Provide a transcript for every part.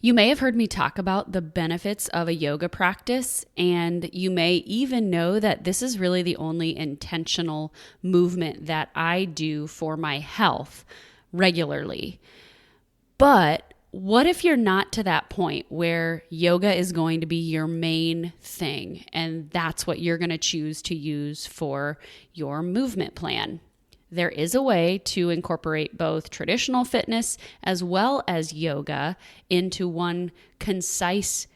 You may have heard me talk about the benefits of a yoga practice, and you may even know that this is really the only intentional movement that I do for my health regularly. But what if you're not to that point where yoga is going to be your main thing, and that's what you're going to choose to use for your movement plan? There is a way to incorporate both traditional fitness as well as yoga into one concise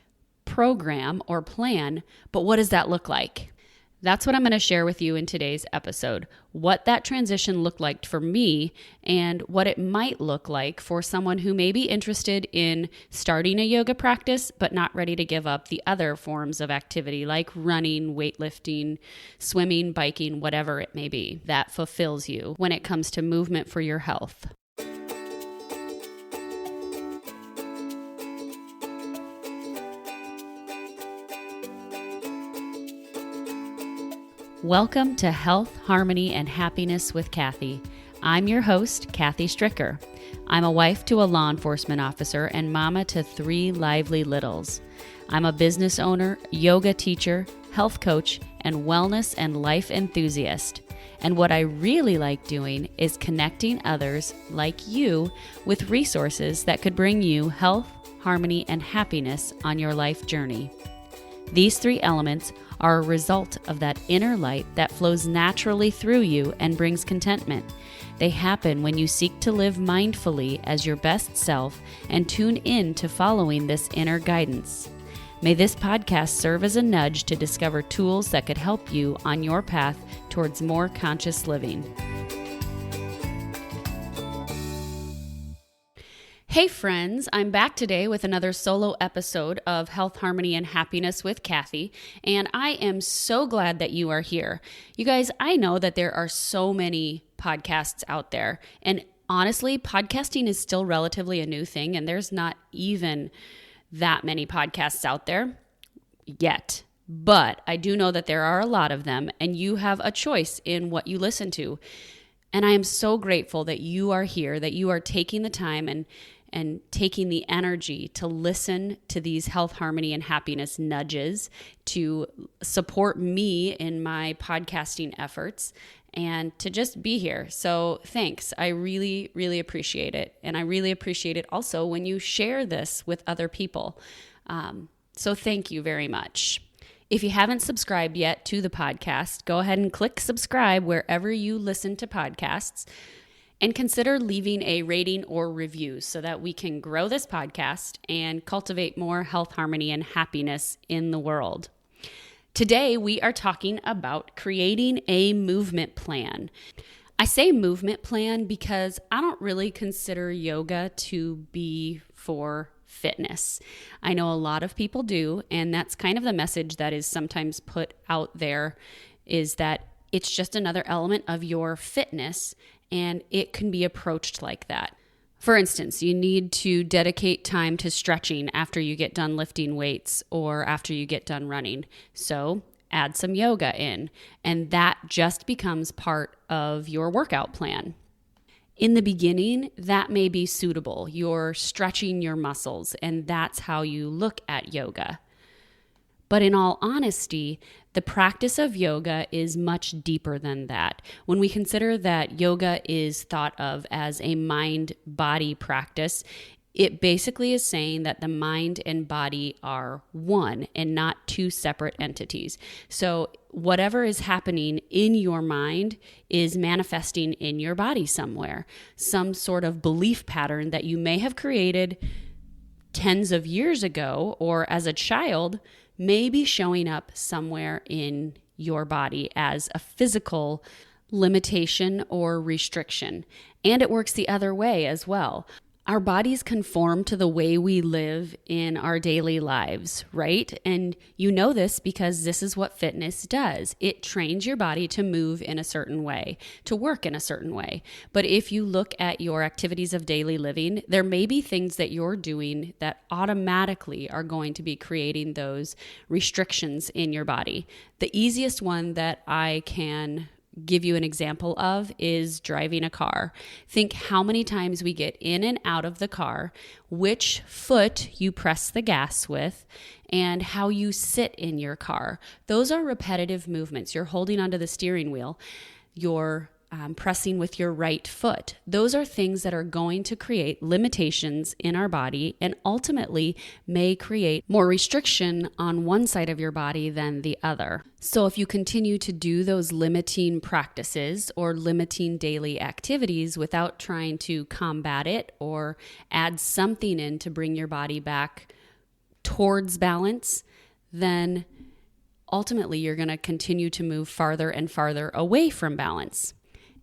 program or plan, but what does that look like? That's what I'm going to share with you in today's episode, what that transition looked like for me and what it might look like for someone who may be interested in starting a yoga practice but not ready to give up the other forms of activity like running, weightlifting, swimming, biking, whatever it may be that fulfills you when it comes to movement for your health. Welcome to Health, Harmony, and Happiness with Kathy. I'm your host, Kathy Stricker. I'm a wife to a law enforcement officer and mama to 3 lively littles. I'm a business owner, yoga teacher, health coach, and wellness and life enthusiast. And what I really like doing is connecting others like you with resources that could bring you health, harmony, and happiness on your life journey. These 3 elements are a result of that inner light that flows naturally through you and brings contentment. They happen when you seek to live mindfully as your best self and tune in to following this inner guidance. May this podcast serve as a nudge to discover tools that could help you on your path towards more conscious living. Hey friends, I'm back today with another solo episode of Health, Harmony, and Happiness with Kathy, and I am so glad that you are here. You guys, I know that there are so many podcasts out there, and honestly, podcasting is still relatively a new thing, and there's not even that many podcasts out there yet. But I do know that there are a lot of them, and you have a choice in what you listen to. And I am so grateful that you are here, that you are taking the time and taking the energy to listen to these health, harmony, and happiness nudges to support me in my podcasting efforts and to just be here. So thanks. I really, really appreciate it. And I really appreciate it also when you share this with other people. So thank you very much. If you haven't subscribed yet to the podcast, go ahead and click subscribe wherever you listen to podcasts. And consider leaving a rating or review so that we can grow this podcast and cultivate more health, harmony, and happiness in the world. Today, we are talking about creating a movement plan. I say movement plan because I don't really consider yoga to be for fitness. I know a lot of people do, and that's kind of the message that is sometimes put out there, is that it's just another element of your fitness, and it can be approached like that. For instance, you need to dedicate time to stretching after you get done lifting weights or after you get done running. So add some yoga in, and that just becomes part of your workout plan. In the beginning, that may be suitable. You're stretching your muscles, and that's how you look at yoga. But in all honesty, the practice of yoga is much deeper than that. When we consider that yoga is thought of as a mind-body practice, it basically is saying that the mind and body are one and not 2 separate entities. So whatever is happening in your mind is manifesting in your body somewhere. Some sort of belief pattern that you may have created tens of years ago or as a child may be showing up somewhere in your body as a physical limitation or restriction. And it works the other way as well. Our bodies conform to the way we live in our daily lives, right? And you know this because this is what fitness does. It trains your body to move in a certain way, to work in a certain way. But if you look at your activities of daily living, there may be things that you're doing that automatically are going to be creating those restrictions in your body. The easiest one that I can give you an example of is driving a car. Think how many times we get in and out of the car, which foot you press the gas with, and how you sit in your car. Those are repetitive movements. You're holding onto the steering wheel. You're pressing with your right foot. Those are things that are going to create limitations in our body and ultimately may create more restriction on one side of your body than the other. So if you continue to do those limiting practices or limiting daily activities without trying to combat it or add something in to bring your body back towards balance, then ultimately you're going to continue to move farther and farther away from balance.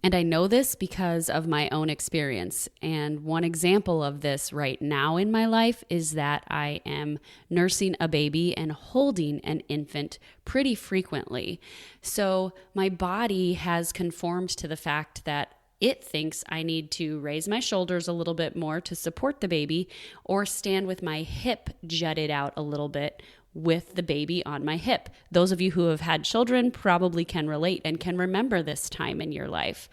And I know this because of my own experience. And one example of this right now in my life is that I am nursing a baby and holding an infant pretty frequently. So my body has conformed to the fact that it thinks I need to raise my shoulders a little bit more to support the baby or stand with my hip jutted out a little bit with the baby on my hip. Those of you who have had children probably can relate and can remember this time in your life.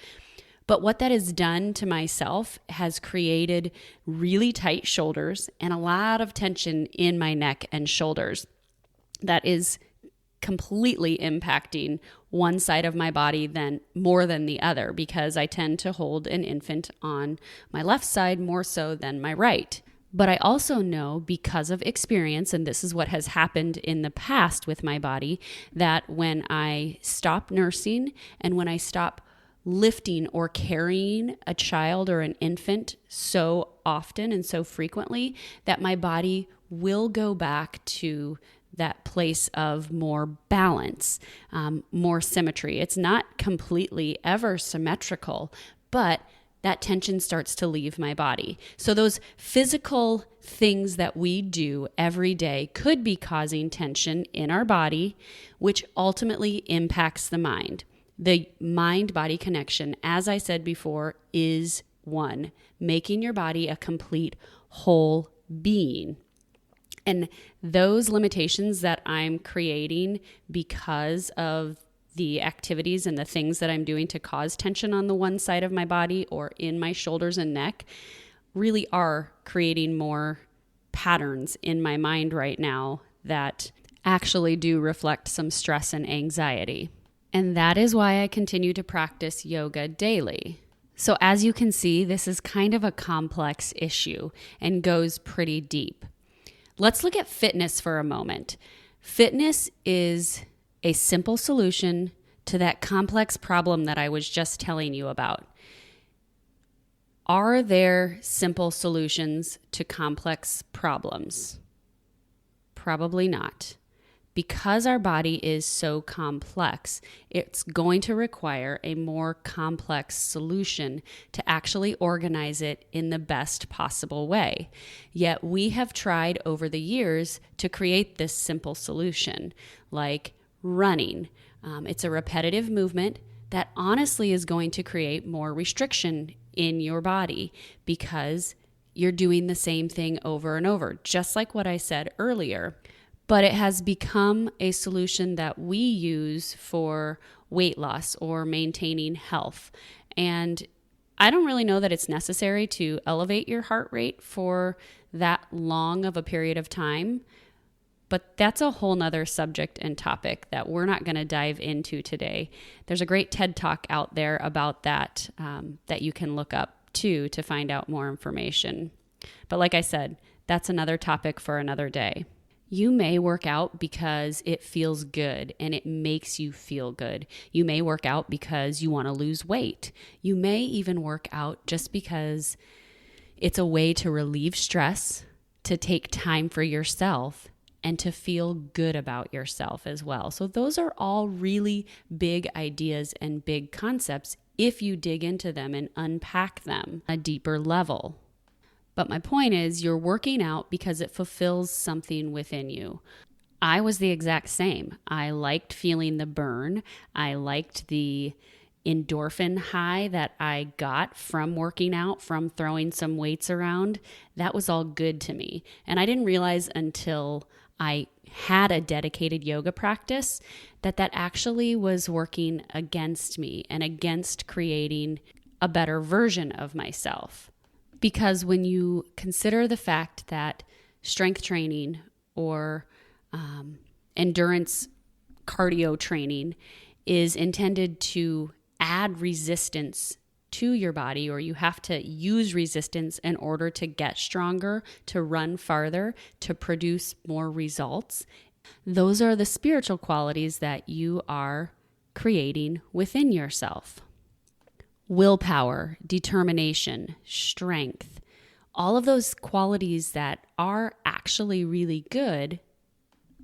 But what that has done to myself has created really tight shoulders and a lot of tension in my neck and shoulders that is completely impacting one side of my body more than the other, because I tend to hold an infant on my left side more so than my right. But I also know because of experience, and this is what has happened in the past with my body, that when I stop nursing and when I stop lifting or carrying a child or an infant so often and so frequently, that my body will go back to that place of more balance, more symmetry. It's not completely ever symmetrical, but that tension starts to leave my body. So those physical things that we do every day could be causing tension in our body, which ultimately impacts the mind. The mind-body connection, as I said before, is one, making your body a complete whole being. And those limitations that I'm creating because of the activities and the things that I'm doing to cause tension on the one side of my body or in my shoulders and neck really are creating more patterns in my mind right now that actually do reflect some stress and anxiety. And that is why I continue to practice yoga daily. So as you can see, this is kind of a complex issue and goes pretty deep. Let's look at fitness for a moment. Fitness is a simple solution to that complex problem that I was just telling you about. Are there simple solutions to complex problems? Probably not. Because our body is so complex, it's going to require a more complex solution to actually organize it in the best possible way. Yet we have tried over the years to create this simple solution, like running. It's a repetitive movement that honestly is going to create more restriction in your body because you're doing the same thing over and over, just like what I said earlier. But it has become a solution that we use for weight loss or maintaining health. And I don't really know that it's necessary to elevate your heart rate for that long of a period of time. But that's a whole nother subject and topic that we're not going to dive into today. There's a great TED Talk out there about that that you can look up too to find out more information. But like I said, that's another topic for another day. You may work out because it feels good and it makes you feel good. You may work out because you want to lose weight. You may even work out just because it's a way to relieve stress, to take time for yourself, and to feel good about yourself as well. So those are all really big ideas and big concepts if you dig into them and unpack them on a deeper level. But my point is, you're working out because it fulfills something within you. I was the exact same. I liked feeling the burn. I liked the endorphin high that I got from working out, from throwing some weights around, that was all good to me. And I didn't realize until I had a dedicated yoga practice that actually was working against me and against creating a better version of myself. Because when you consider the fact that strength training or endurance cardio training is intended to add resistance to your body, or you have to use resistance in order to get stronger, to run farther, to produce more results, those are the spiritual qualities that you are creating within yourself. Willpower, determination, strength, all of those qualities that are actually really good,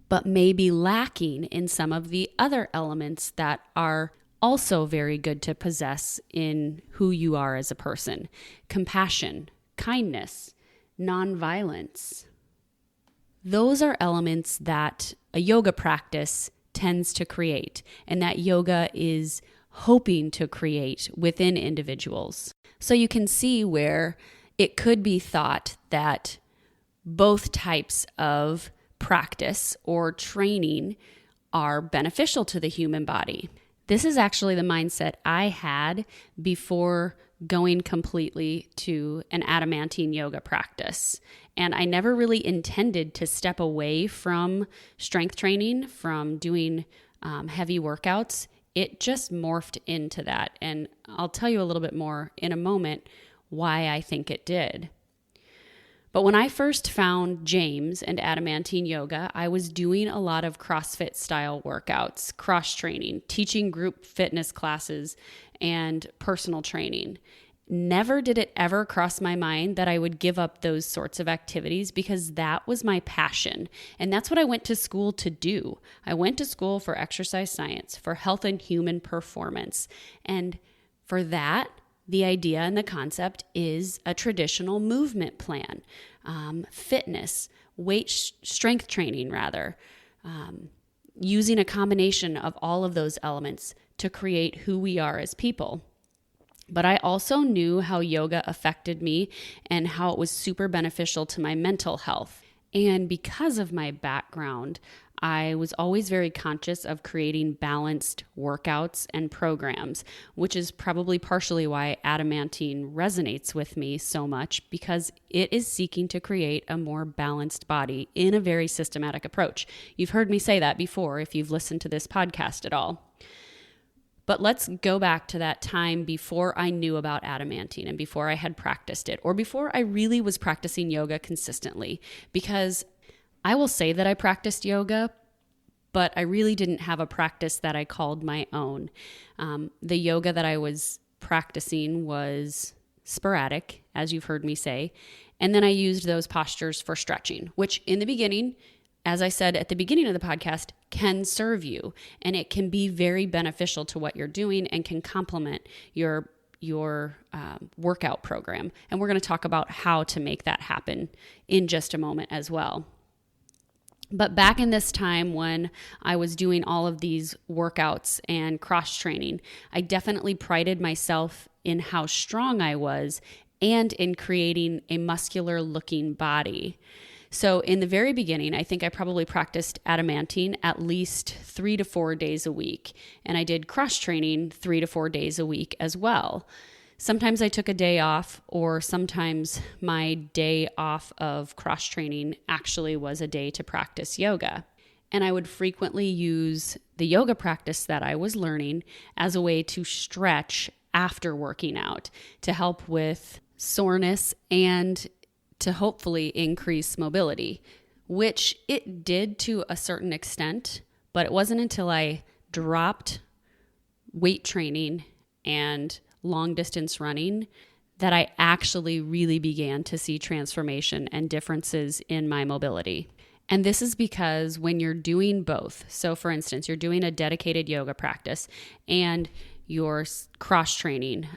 but may be lacking in some of the other elements that are also very good to possess in who you are as a person. Compassion, kindness, nonviolence. Those are elements that a yoga practice tends to create, and that yoga is hoping to create within individuals. So you can see where it could be thought that both types of practice or training are beneficial to the human body. This is actually the mindset I had before going completely to an Adamantine Yoga practice. And I never really intended to step away from strength training, from doing heavy workouts. It just morphed into that. And I'll tell you a little bit more in a moment why I think it did. But when I first found James and Adamantine Yoga, I was doing a lot of CrossFit style workouts, cross training, teaching group fitness classes, and personal training. Never did it ever cross my mind that I would give up those sorts of activities, because that was my passion. And that's what I went to school to do. I went to school for exercise science, for health and human performance. And for that, the idea and the concept is a traditional movement plan, fitness, strength training rather, using a combination of all of those elements to create who we are as people. But I also knew how yoga affected me and how it was super beneficial to my mental health. And because of my background, I was always very conscious of creating balanced workouts and programs, which is probably partially why Adamantine resonates with me so much, because it is seeking to create a more balanced body in a very systematic approach. You've heard me say that before if you've listened to this podcast at all. But let's go back to that time before I knew about Adamantine and before I had practiced it, or before I really was practicing yoga consistently, because I will say that I practiced yoga, but I really didn't have a practice that I called my own. The yoga that I was practicing was sporadic, as you've heard me say, and then I used those postures for stretching, which in the beginning, as I said at the beginning of the podcast, can serve you, and it can be very beneficial to what you're doing and can complement your workout program. And we're going to talk about how to make that happen in just a moment as well. But back in this time when I was doing all of these workouts and cross training, I definitely prided myself in how strong I was and in creating a muscular looking body. So in the very beginning, I think I probably practiced Adamantine at least 3 to 4 days a week. And I did cross training 3 to 4 days a week as well. Sometimes I took a day off, or sometimes my day off of cross training actually was a day to practice yoga. And I would frequently use the yoga practice that I was learning as a way to stretch after working out, to help with soreness and to hopefully increase mobility, which it did to a certain extent, but it wasn't until I dropped weight training and long distance running that I actually really began to see transformation and differences in my mobility. And this is because when you're doing both, so for instance, you're doing a dedicated yoga practice and your cross training,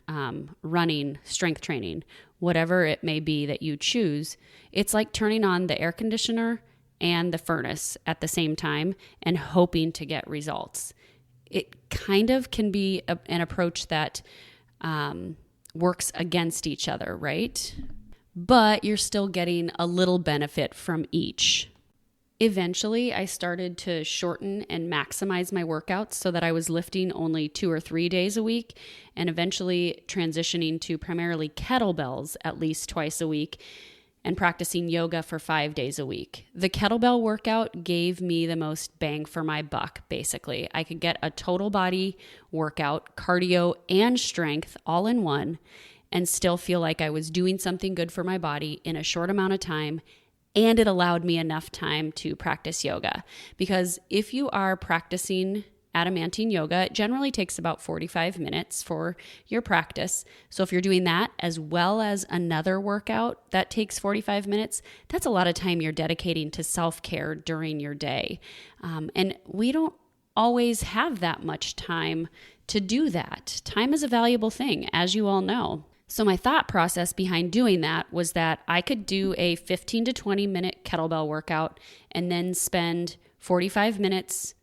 running, strength training, whatever it may be that you choose, it's like turning on the air conditioner and the furnace at the same time and hoping to get results. it kind of can be an approach that works against each other, right? But you're still getting a little benefit from each. Eventually, I started to shorten and maximize my workouts so that I was lifting only 2 or 3 days a week, and eventually transitioning to primarily kettlebells at least twice a week and practicing yoga for 5 days a week. The kettlebell workout gave me the most bang for my buck, basically. I could get a total body workout, cardio, and strength all in one, and still feel like I was doing something good for my body in a short amount of time. And it allowed me enough time to practice yoga. Because if you are practicing Adamantine Yoga, it generally takes about 45 minutes for your practice. So if you're doing that as well as another workout that takes 45 minutes, that's a lot of time you're dedicating to self-care during your day. And we don't always have that much time to do that. Time is a valuable thing, as you all know. So my thought process behind doing that was that I could do a 15 to 20 minute kettlebell workout and then spend 45 minutes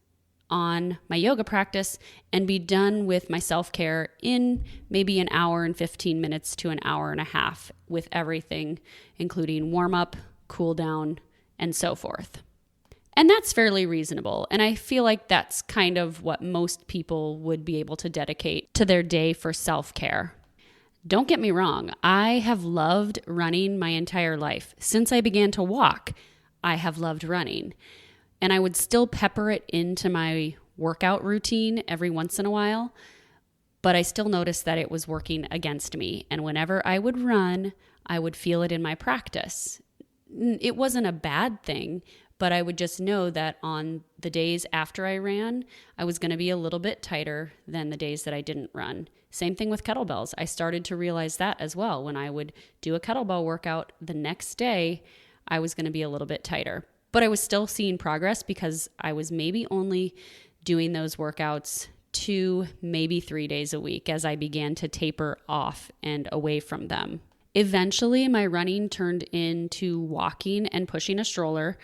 on my yoga practice and be done with my self-care in maybe an hour and 15 minutes to an hour and a half with everything, including warm-up, cool down, and so forth. And that's fairly reasonable. And I feel like that's kind of what most people would be able to dedicate to their day for self-care. Don't get me wrong, I have loved running my entire life. Since I began to walk, I have loved running. And I would still pepper it into my workout routine every once in a while, but I still noticed that it was working against me. And whenever I would run, I would feel it in my practice. It wasn't a bad thing, but I would just know that on the days after I ran, I was going to be a little bit tighter than the days that I didn't run. Same thing with kettlebells. I started to realize that as well. When I would do a kettlebell workout the next day, I was going to be a little bit tighter. But I was still seeing progress because I was maybe only doing those workouts 2, maybe 3 days a week as I began to taper off and away from them. Eventually, my running turned into walking and pushing a stroller.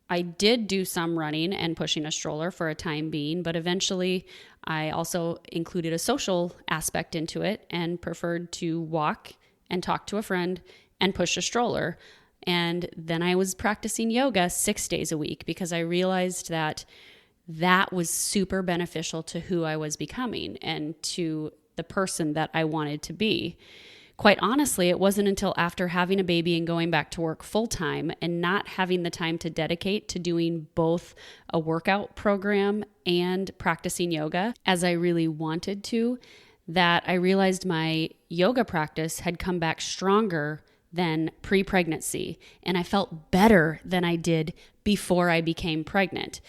I did do some running and pushing a stroller for a time being, but eventually I also included a social aspect into it and preferred to walk and talk to a friend and push a stroller. And then I was practicing yoga 6 days a week because I realized that that was super beneficial to who I was becoming and to the person that I wanted to be. Quite honestly, it wasn't until after having a baby and going back to work full time and not having the time to dedicate to doing both a workout program and practicing yoga as I really wanted to, that I realized my yoga practice had come back stronger than pre-pregnancy, and I felt better than I did before I became pregnant.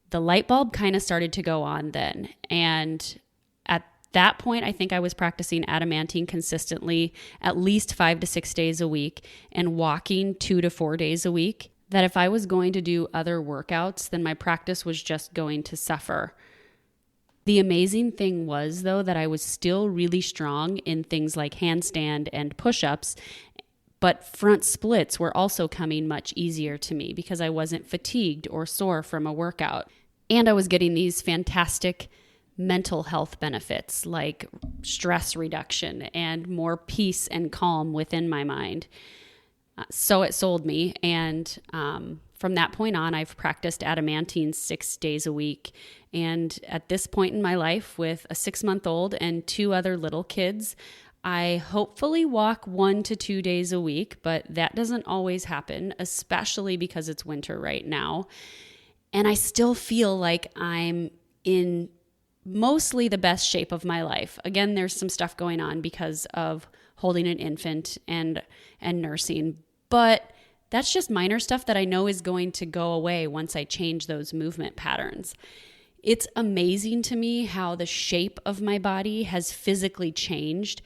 The light bulb kind of started to go on then, and at that point, I think I was practicing adamantine consistently at least 5 to 6 days a week and walking 2 to 4 days a week, that if I was going to do other workouts, then my practice was just going to suffer. The amazing thing was, though, that I was still really strong in things like handstand and push-ups, but front splits were also coming much easier to me because I wasn't fatigued or sore from a workout. And I was getting these fantastic mental health benefits like stress reduction and more peace and calm within my mind. So it sold me. And from that point on, I've practiced adamantine 6 days a week. And at this point in my life, with a 6-month-old and 2 other little kids, I hopefully walk 1 to 2 days a week, but that doesn't always happen, especially because it's winter right now. And I still feel like I'm in mostly the best shape of my life. Again, there's some stuff going on because of holding an infant and nursing, but that's just minor stuff that I know is going to go away once I change those movement patterns. It's amazing to me how the shape of my body has physically changed,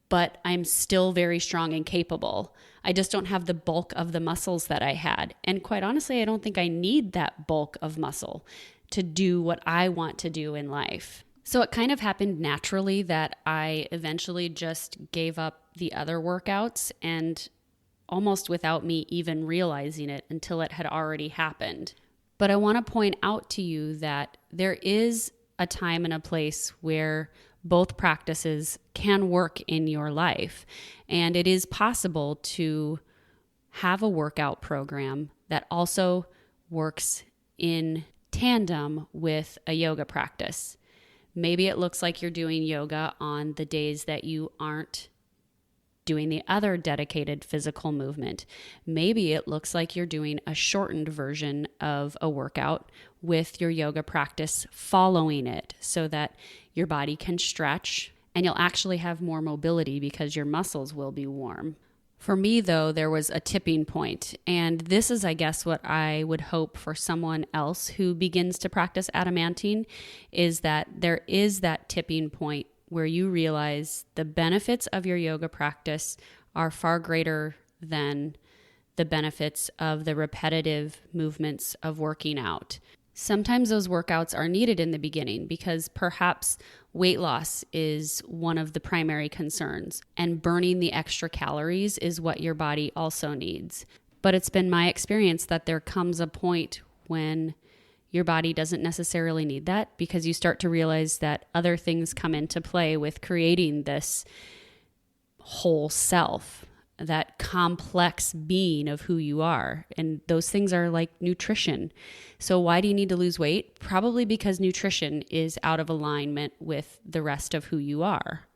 but I'm still very strong and capable. I just don't have the bulk of the muscles that I had. And quite honestly, I don't think I need that bulk of muscle to do what I want to do in life. So it kind of happened naturally that I eventually just gave up the other workouts, and almost without me even realizing it until it had already happened. But I want to point out to you that there is a time and a place where both practices can work in your life. And it is possible to have a workout program that also works in tandem with a yoga practice. Maybe it looks like you're doing yoga on the days that you aren't doing the other dedicated physical movement. Maybe it looks like you're doing a shortened version of a workout with your yoga practice following it so that your body can stretch and you'll actually have more mobility because your muscles will be warm. For me, though, there was a tipping point, and this is, I guess, what I would hope for someone else who begins to practice adamantine, is that there is that tipping point where you realize the benefits of your yoga practice are far greater than the benefits of the repetitive movements of working out. Sometimes those workouts are needed in the beginning because perhaps weight loss is one of the primary concerns, and burning the extra calories is what your body also needs. But it's been my experience that there comes a point when your body doesn't necessarily need that because you start to realize that other things come into play with creating this whole self, that complex being of who you are. And those things are like nutrition. So why do you need to lose weight? Probably because nutrition is out of alignment with the rest of who you are.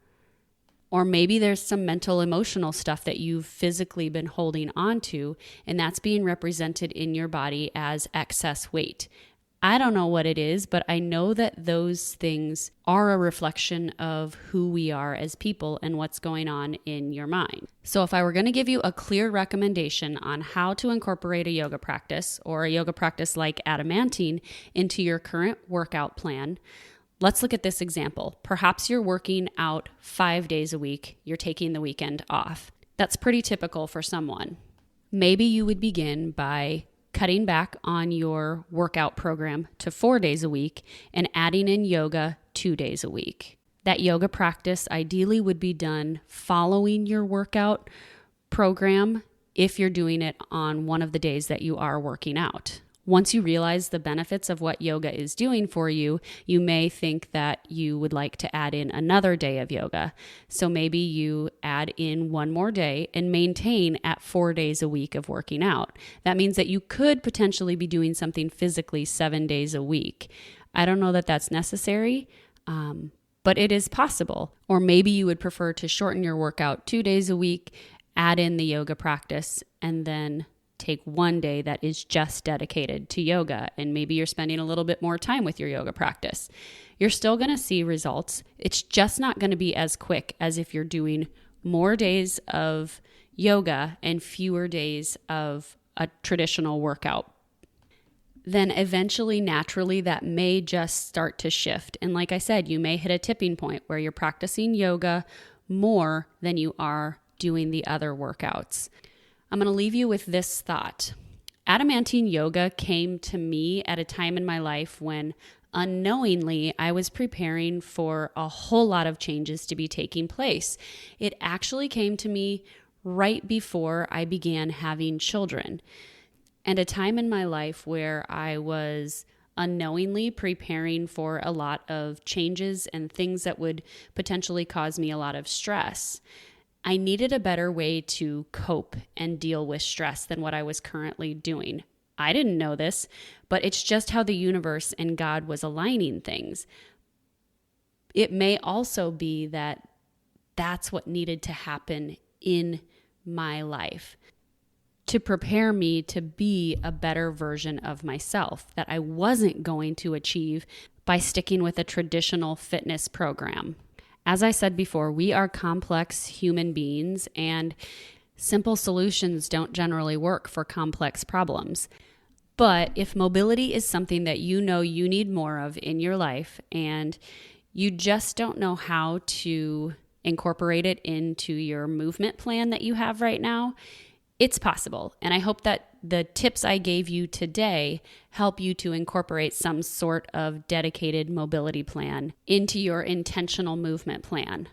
Or maybe there's some mental, emotional stuff that you've physically been holding on to, and that's being represented in your body as excess weight. I don't know what it is, but I know that those things are a reflection of who we are as people and what's going on in your mind. So if I were going to give you a clear recommendation on how to incorporate a yoga practice or a yoga practice like adamantine into your current workout plan, let's look at this example. Perhaps you're working out 5 days a week. You're taking the weekend off. That's pretty typical for someone. Maybe you would begin by cutting back on your workout program to 4 days a week and adding in yoga 2 days a week. That yoga practice ideally would be done following your workout program if you're doing it on one of the days that you are working out. Once you realize the benefits of what yoga is doing for you, you may think that you would like to add in another day of yoga. So maybe you add in one more day and maintain at 4 days a week of working out. That means that you could potentially be doing something physically 7 days a week. I don't know that that's necessary, but it is possible. Or maybe you would prefer to shorten your workout 2 days a week, add in the yoga practice, and then take 1 day that is just dedicated to yoga, and maybe you're spending a little bit more time with your yoga practice. You're still going to see results. It's just not going to be as quick as if you're doing more days of yoga and fewer days of a traditional workout. Then eventually, naturally, that may just start to shift. And like I said, you may hit a tipping point where you're practicing yoga more than you are doing the other workouts. I'm going to leave you with this thought. Adamantine Yoga came to me at a time in my life when unknowingly I was preparing for a whole lot of changes to be taking place. It actually came to me right before I began having children, and a time in my life where I was unknowingly preparing for a lot of changes and things that would potentially cause me a lot of stress. I needed a better way to cope and deal with stress than what I was currently doing. I didn't know this, but it's just how the universe and God was aligning things. It may also be that that's what needed to happen in my life to prepare me to be a better version of myself that I wasn't going to achieve by sticking with a traditional fitness program. As I said before, we are complex human beings, and simple solutions don't generally work for complex problems. But if mobility is something that you know you need more of in your life, and you just don't know how to incorporate it into your movement plan that you have right now, it's possible. And I hope that the tips I gave you today help you to incorporate some sort of dedicated mobility plan into your intentional movement plan.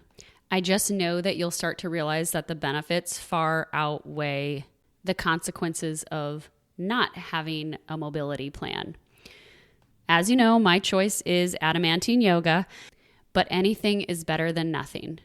I just know that you'll start to realize that the benefits far outweigh the consequences of not having a mobility plan. As you know, my choice is Adamantine Yoga, but anything is better than nothing.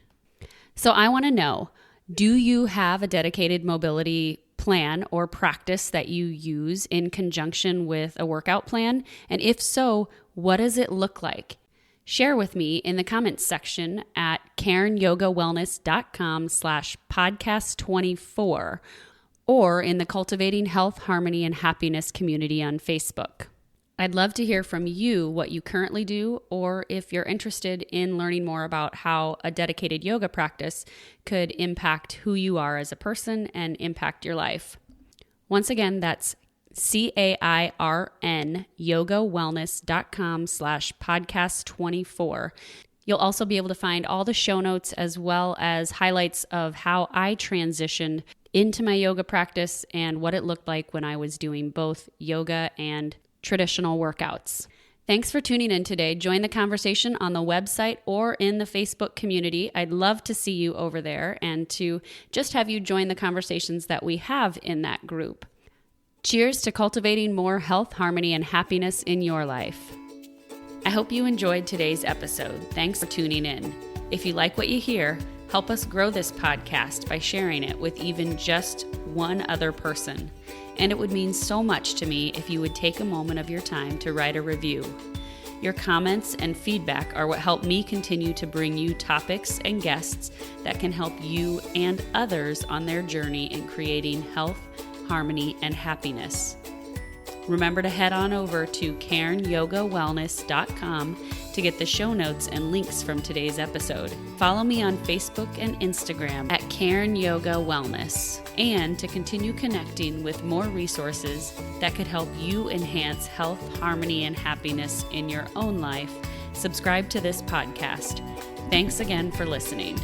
So I want to know, do you have a dedicated mobility plan or practice that you use in conjunction with a workout plan? And if so, what does it look like? Share with me in the comments section at KarenYogaWellness.com/podcast24 or in the Cultivating Health, Harmony, and Happiness community on Facebook. I'd love to hear from you what you currently do, or if you're interested in learning more about how a dedicated yoga practice could impact who you are as a person and impact your life. Once again, that's CAIRN yogawellness.com/podcast24. You'll also be able to find all the show notes as well as highlights of how I transitioned into my yoga practice and what it looked like when I was doing both yoga and traditional workouts. Thanks for tuning in today. Join the conversation on the website or in the Facebook community. I'd love to see you over there and to just have you join the conversations that we have in that group. Cheers to cultivating more health, harmony, and happiness in your life. I hope you enjoyed today's episode. Thanks for tuning in. If you like what you hear, help us grow this podcast by sharing it with even just one other person. And it would mean so much to me if you would take a moment of your time to write a review. Your comments and feedback are what help me continue to bring you topics and guests that can help you and others on their journey in creating health, harmony, and happiness. Remember to head on over to KarenYogaWellness.com to get the show notes and links from today's episode. Follow me on Facebook and Instagram at Karen Yoga Wellness, and to continue connecting with more resources that could help you enhance health, harmony, and happiness in your own life, subscribe to this podcast. Thanks again for listening.